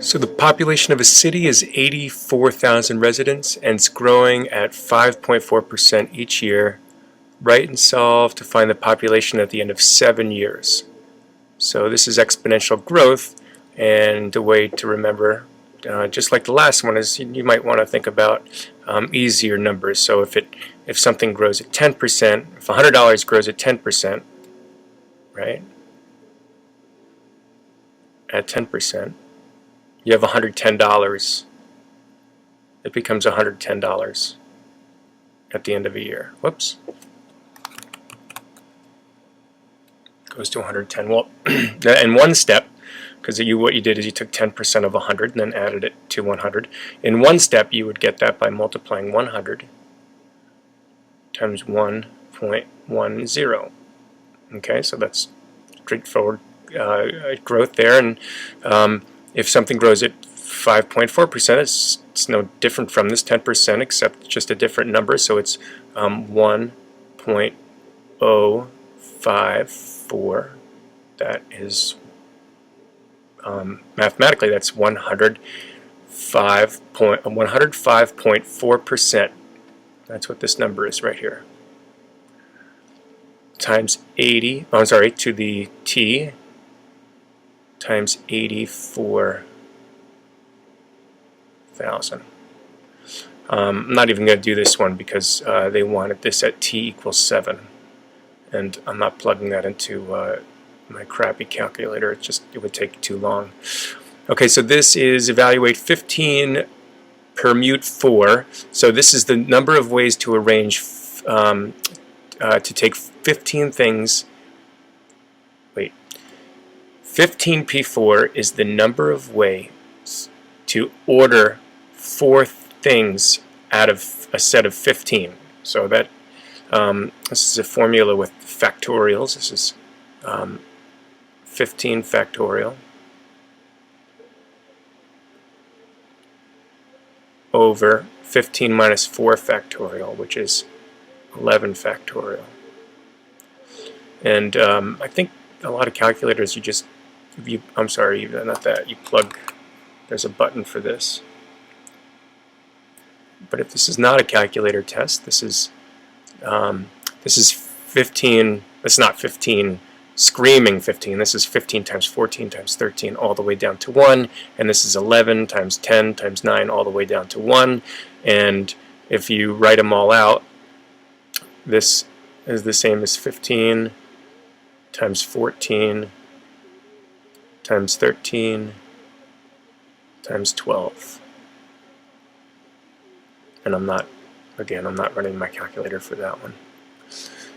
So the population of a city is 84,000 residents, and it's growing at 5.4% each year. Write and solve to find the population at the end of 7 years. So this is exponential growth, and the way to remember, just like the last one, is you might want to think about easier numbers. So if something grows at 10%, if $100 grows at 10%, right? At 10%, you have $110. It becomes $110 at the end of a year. Whoops. Goes to 110. Well, in one step, because what you did is you took 10% of 100 and then added it to 100. In one step, you would get that by multiplying 100 times 1.10. Okay, so that's straightforward growth there. And if something grows at 5.4%, it's no different from this 10%, except just a different number. So it's 1.054. That is mathematically that's 105.4%. That's what this number is right here. Times 80. Oh, I'm sorry, to the t times 84,000. I'm not even going to do this one because they wanted this at t equals 7, and I'm not plugging that into my crappy calculator. It would take too long. Okay, so this is evaluate 15 permute 4. So this is the number of ways to arrange to take 15 things. Wait, 15p4 is the number of ways to order 4 things out of a set of 15. So that this is a formula with factorials. This is 15 factorial over 15 minus 4 factorial, which is 11 factorial. And I think a lot of calculators, I'm sorry, not that, you plug, there's a button for this. But if this is not a calculator test, this is 15, it's not 15 screaming 15, this is 15 times 14 times 13 all the way down to 1, and this is 11 times 10 times 9 all the way down to 1, and if you write them all out, this is the same as 15 times 14 times 13 times 12. And I'm not running my calculator for that one.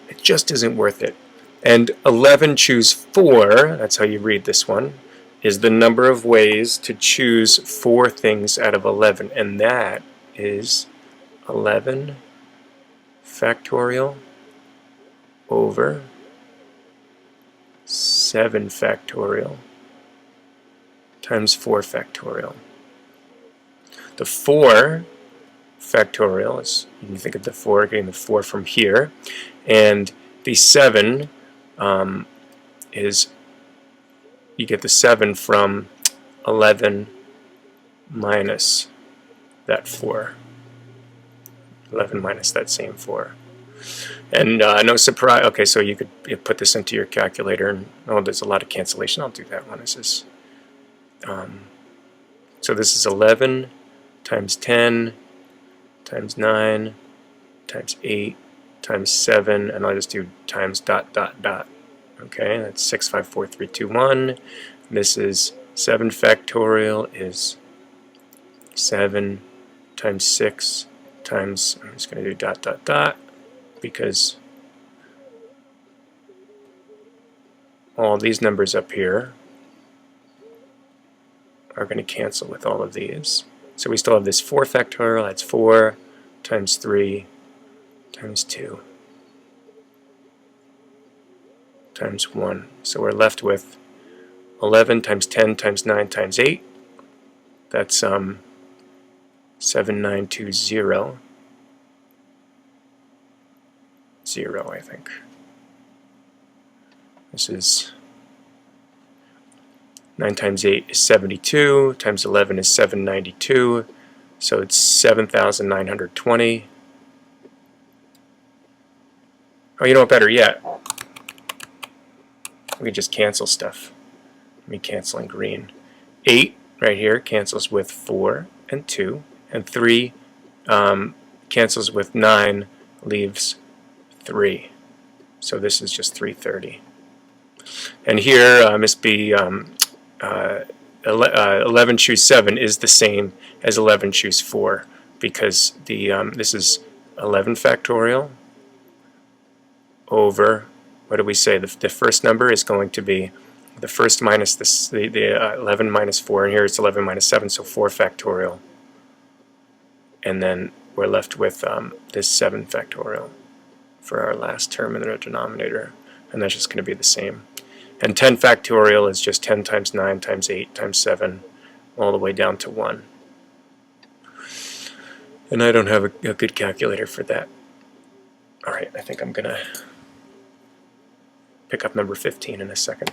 It just isn't worth it. And 11 choose 4, that's how you read this one, is the number of ways to choose 4 things out of 11. And that is 11 factorial over 7 factorial times 4 factorial. The 4 factorial is, you can think of the 4, getting the 4 from here, and the 7 is, you get the 7 from 11 minus that 4. 11 minus that same 4. And no surprise, okay, so you could put this into your calculator, and there's a lot of cancellation. I'll do that one. This is, so this is 11 times 10 times 9 times 8 times 7, and I'll just do times dot dot dot. Okay, that's 654,321. This is 7 factorial is 7 times 6 times, I'm just going to do dot dot dot, because all these numbers up here are going to cancel with all of these. So we still have this 4 factorial, that's 4 times 3 times 2 times 1. So we're left with 11 times 10 times 9 times 8. That's 7920. 0, I think. This is 9 times 8 is 72, times 11 is 792, so it's 7,920. Oh, you know what, better yet, we just cancel stuff. Let me cancel in green. 8 right here cancels with 4 and 2, and 3 cancels with 9, leaves 3. So this is just 330. And here, Miss B, 11 choose 7 is the same as 11 choose 4, because the this is 11 factorial over, what do we say, the first number is going to be the first minus the 11 minus 4, and here it's 11 minus 7, so 4 factorial. And then we're left with this 7 factorial for our last term in the denominator, and that's just going to be the same. And 10 factorial is just 10 times 9 times 8 times 7, all the way down to 1. And I don't have a good calculator for that. All right, I think I'm going to pick up number 15 in a second.